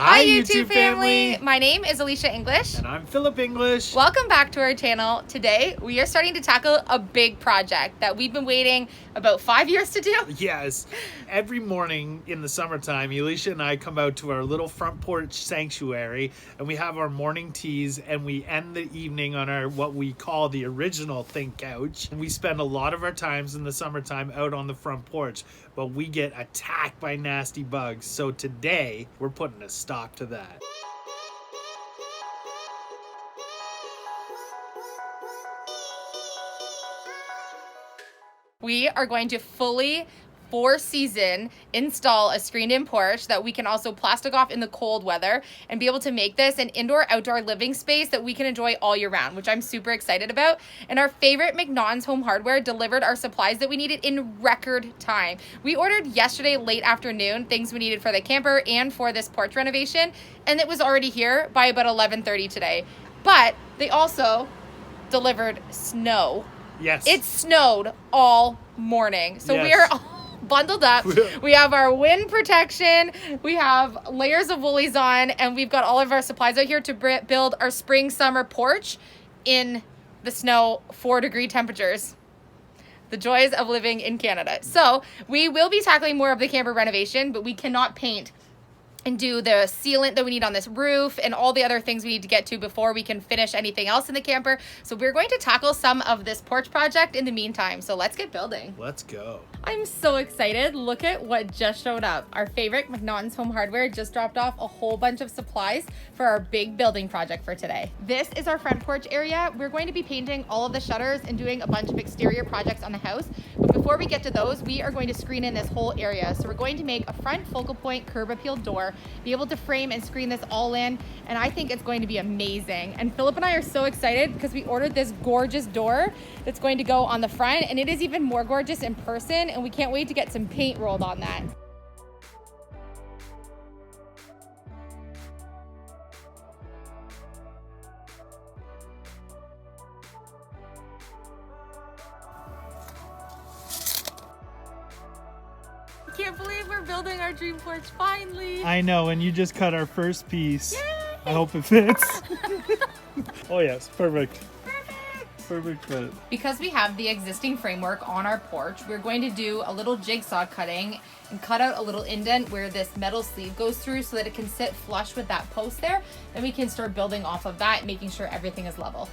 Hi YouTube family! My name is Alicia English. And I'm Philip English. Welcome back to our channel. Today we are starting to tackle a big project that we've been waiting about 5 years to do. Yes. Every morning in the summertime, Alicia and I come out to our little front porch sanctuary and we have our morning teas and we end the evening on our what we call the original think couch. And we spend a lot of our times in the summertime out on the front porch, but we get attacked by nasty bugs. So today we're putting a stop to that. We are going to fully 4-season install a screened-in porch that we can also plastic off in the cold weather and be able to make this an indoor-outdoor living space that we can enjoy all year round, which I'm super excited about. And our favorite McNaughton's Home Hardware delivered our supplies that we needed in record time. We ordered yesterday late afternoon things we needed for the camper and for this porch renovation, and it was already here by about 11:30 today. But they also delivered snow. Yes. It snowed all morning. So Yes. we are all bundled up. We have our wind protection. We have layers of woolies on, and we've got all of our supplies out here to build our spring summer porch in the snow, 4-degree temperatures. The joys of living in Canada. So we will be tackling more of the camper renovation, but we cannot paint and do the sealant that we need on this roof and all the other things we need to get to before we can finish anything else in the camper. So we're going to tackle some of this porch project in the meantime. So let's get building. Let's go. I'm so excited. Look at what just showed up. Our favorite McNaughton's Home Hardware just dropped off a whole bunch of supplies for our big building project for today. This is our front porch area. We're going to be painting all of the shutters and doing a bunch of exterior projects on the house. But before we get to those, we are going to screen in this whole area. So we're going to make a front focal point curb appeal door, be able to frame and screen this all in, and I think it's going to be amazing. And Philip and I are so excited because we ordered this gorgeous door that's going to go on the front, and it is even more gorgeous in person, and we can't wait to get some paint rolled on that. I can't believe we're building our dream porch finally. I know, and you just cut our first piece. Yay! I hope it fits. Oh yes, perfect. Perfect fit. Because we have the existing framework on our porch, we're going to do a little jigsaw cutting and cut out a little indent where this metal sleeve goes through so that it can sit flush with that post there. Then we can start building off of that, making sure everything is level.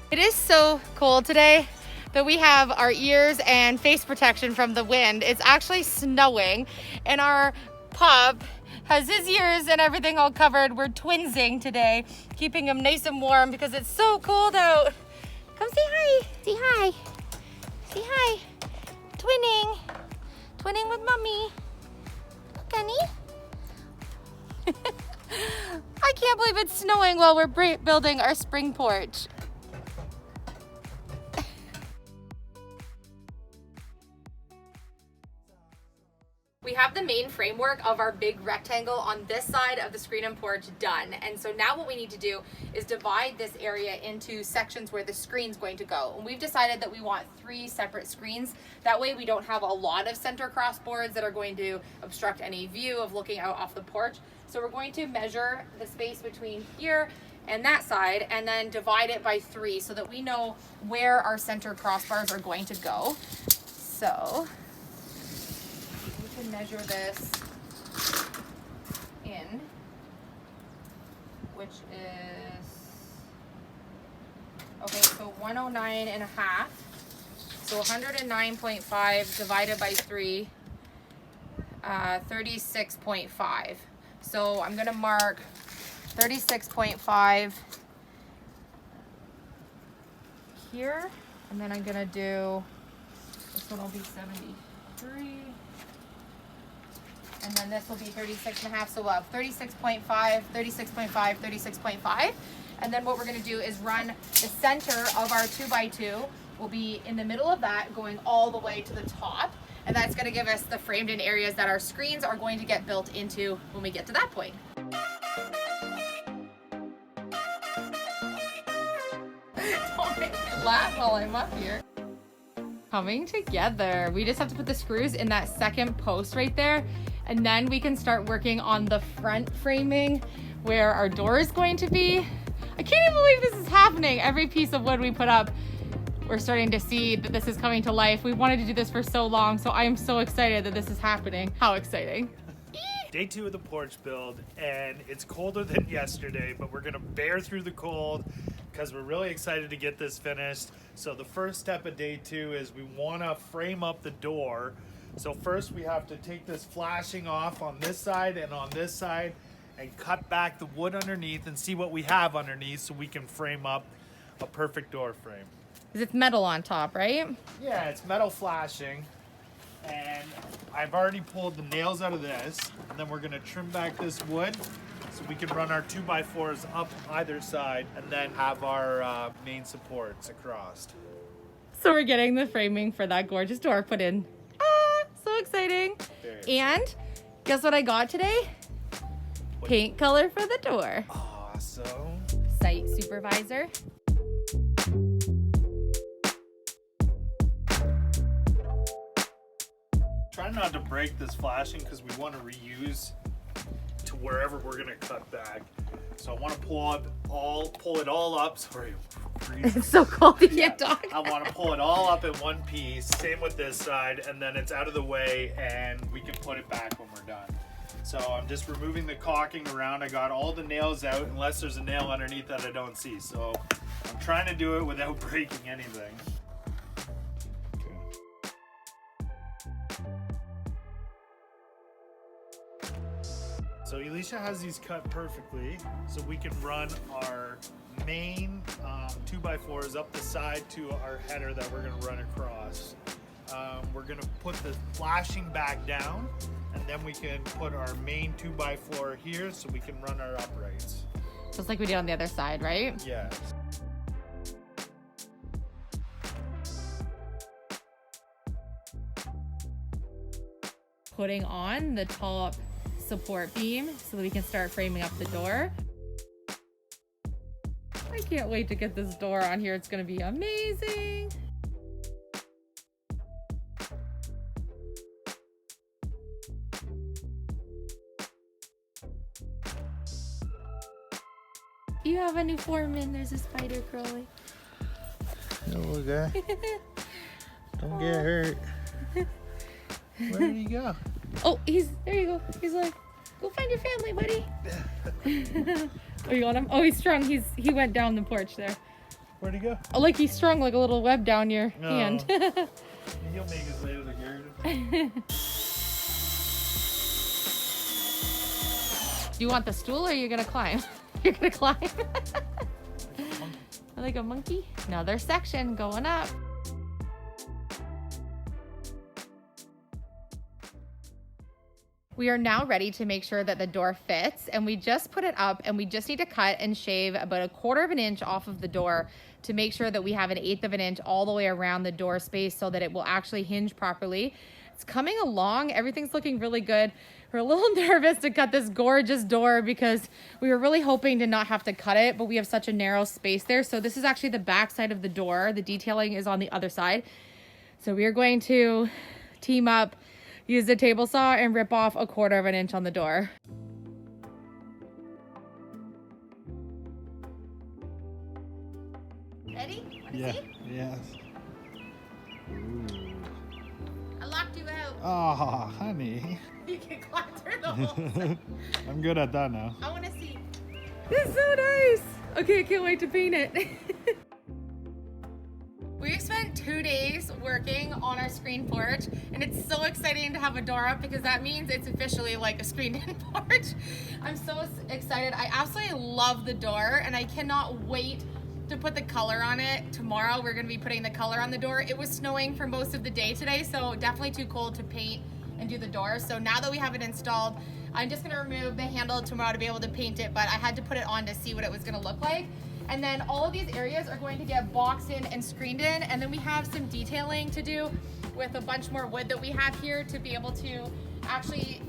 It is so cold today that we have our ears and face protection from the wind. It's actually snowing, and our pup has his ears and everything all covered. We're twinsing today, keeping him nice and warm because it's so cold out. Come say hi. Say hi. Say hi. Twinning. Twinning with mommy. Look, honey. I can't believe it's snowing while we're building our spring porch. We have the main framework of our big rectangle on this side of the screen-in porch done. And so now what we need to do is divide this area into sections where the screen's going to go. And we've decided that we want 3 separate screens. That way we don't have a lot of center cross boards that are going to obstruct any view of looking out off the porch. So we're going to measure the space between here and that side and then divide it by 3 so that we know where our center crossbars are going to go. So measure this in, which is, okay, so 109 and a half, so 109.5 divided by 3, 36.5. So I'm gonna mark 36.5 here, and then I'm gonna do, this one will be 73. And then this will be 36 and a half, so we'll have 36.5, 36.5, 36.5. And then what we're gonna do is run the center of our 2x2 will be in the middle of that, going all the way to the top. And that's gonna give us the framed in areas that our screens are going to get built into when we get to that point. Don't make me laugh while I'm up here. Coming together. We just have to put the screws in that second post right there, and then we can start working on the front framing where our door is going to be. I can't even believe this is happening. Every piece of wood we put up, we're starting to see that this is coming to life. We wanted to do this for so long, so I am so excited that this is happening. How exciting. Day 2 of the porch build, and it's colder than yesterday, but we're gonna bear through the cold because we're really excited to get this finished. So the first step of day 2 is we wanna frame up the door. So first we have to take this flashing off on this side and on this side and cut back the wood underneath and see what we have underneath so we can frame up a perfect door frame. Because it's metal on top, right? Yeah, it's metal flashing. And I've already pulled the nails out of this, and then we're gonna trim back this wood so we can run our 2x4s up either side and then have our main supports across. So we're getting the framing for that gorgeous door put in. Ah, so exciting. And guess what I got today? Paint color for the door. Awesome. Site supervisor. Try not to break this flashing because we want to reuse to wherever we're gonna cut back. So I want to pull it all up. Sorry, It's so cold you can't talk. I want to pull it all up in one piece. Same with this side, and then it's out of the way, and we can put it back when we're done. So I'm just removing the caulking around. I got all the nails out, unless there's a nail underneath that I don't see. So I'm trying to do it without breaking anything. So Elisha has these cut perfectly, so we can run our main 2x4s up the side to our header that we're gonna run across. We're gonna put the flashing back down, and then we can put our main 2x4 here so we can run our uprights. Just like we did on the other side, right? Yeah. Putting on the top support beam so that we can start framing up the door. I can't wait to get this door on here. It's gonna be amazing. You have a new foreman. There's a spider crawling. Oh, okay. Don't get hurt. Where did he go? Oh, there you go. He's like, go find your family, buddy. Oh, you want him? Oh, he's strung. He went down the porch there. Where'd he go? Oh, like he's strung like a little web down your hand. He'll make his way to the garden. Do you want the stool or are you gonna climb? You're gonna climb? Like a monkey? Another section going up. We are now ready to make sure that the door fits, and we just put it up, and we just need to cut and shave about 1/4 of an inch off of the door to make sure that we have 1/8 of an inch all the way around the door space so that it will actually hinge properly. It's coming along. Everything's looking really good. We're a little nervous to cut this gorgeous door because we were really hoping to not have to cut it, but we have such a narrow space there. So this is actually the back side of the door. The detailing is on the other side. So we are going to team up, use the table saw, and rip off 1/4 of an inch on the door. Ready? Yeah. Yes. Ooh. I locked you out. Oh, honey. You can climb through the hole. I'm good at that now. I want to see. This is so nice. Okay, I can't wait to paint it. We've spent 2 days working on our screen porch, and it's so exciting to have a door up because that means it's officially like a screened-in porch. I'm so excited. I absolutely love the door, and I cannot wait to put the color on it. Tomorrow we're gonna be putting the color on the door. It was snowing for most of the day today, so definitely too cold to paint and do the door. So now that we have it installed, I'm just gonna remove the handle tomorrow to be able to paint it, but I had to put it on to see what it was gonna look like. And then all of these areas are going to get boxed in and screened in, and then we have some detailing to do with a bunch more wood that we have here to be able to actually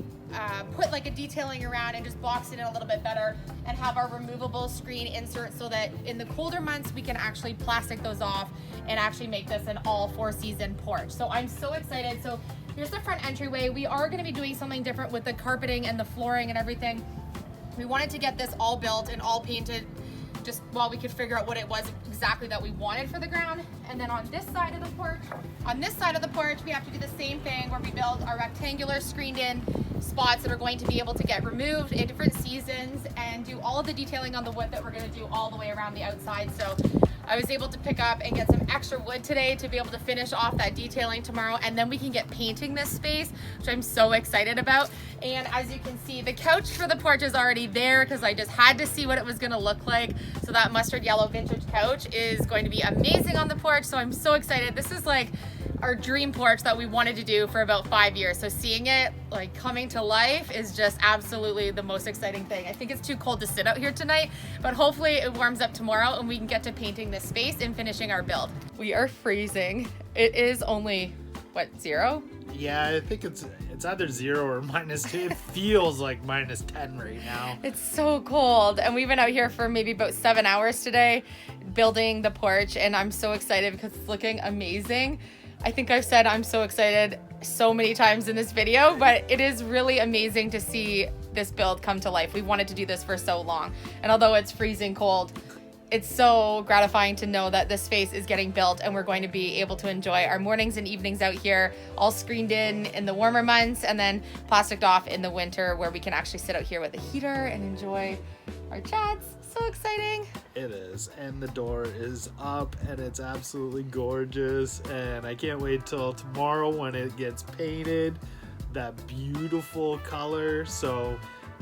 put like a detailing around and just box it in a little bit better and have our removable screen insert so that in the colder months we can actually plastic those off and actually make this an all 4-season porch. So I'm so excited. So here's the front entryway. We are going to be doing something different with the carpeting and the flooring and everything. We wanted to get this all built and all painted just while we could figure out what it was exactly that we wanted for the ground. And then on this side of the porch, we have to do the same thing where we build our rectangular screened in spots that are going to be able to get removed in different seasons and do all of the detailing on the wood that we're going to do all the way around the outside. So I was able to pick up and get some extra wood today to be able to finish off that detailing tomorrow, and then we can get painting this space, which I'm so excited about. And as you can see, the couch for the porch is already there because I just had to see what it was going to look like. So that mustard yellow vintage couch is going to be amazing on the porch. So I'm so excited. This is like our dream porch that we wanted to do for about 5 years. So seeing it like coming to life is just absolutely the most exciting thing. I think it's too cold to sit out here tonight, but hopefully it warms up tomorrow and we can get to painting this space and finishing our build. We are freezing. It is only, what, 0? Yeah, I think it's either 0 or -2. It feels like -10 right now. It's so cold. And we've been out here for maybe about 7 hours today building the porch, and I'm so excited because it's looking amazing. I think I've said I'm so excited so many times in this video, but it is really amazing to see this build come to life. We wanted to do this for so long. And although it's freezing cold, it's so gratifying to know that this space is getting built and we're going to be able to enjoy our mornings and evenings out here, all screened in the warmer months and then plasticed off in the winter, where we can actually sit out here with a heater and enjoy our chats. So exciting. It is, and the door is up and it's absolutely gorgeous, and I can't wait till tomorrow when it gets painted that beautiful color. So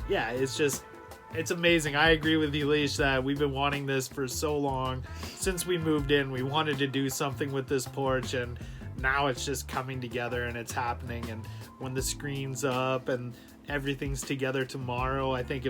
yeah, it's amazing. I agree with Elish that we've been wanting this for so long. Since we moved in, we wanted to do something with this porch, and now it's just coming together and it's happening. And when the screen's up and everything's together tomorrow, I think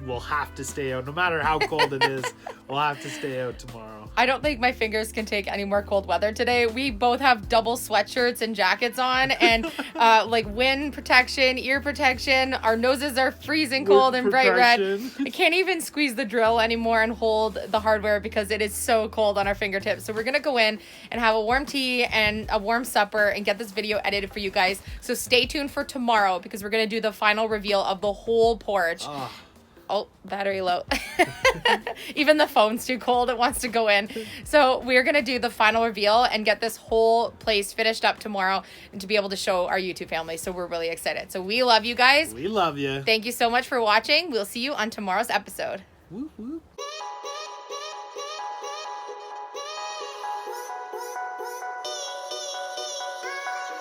we'll have to stay out. No matter how cold it is, we'll have to stay out tomorrow. I don't think my fingers can take any more cold weather today. We both have double sweatshirts and jackets on, and like wind protection, ear protection. Our noses are freezing cold and bright red. I can't even squeeze the drill anymore and hold the hardware because it is so cold on our fingertips. So we're gonna go in and have a warm tea and a warm supper and get this video edited for you guys. So stay tuned for tomorrow because we're gonna do the final reveal of the whole porch. Oh, battery low. Even the phone's too cold. It wants to go in. So we're going to do the final reveal and get this whole place finished up tomorrow and to be able to show our YouTube family. So we're really excited. So we love you guys. We love you. Thank you so much for watching. We'll see you on tomorrow's episode. Woo, woo.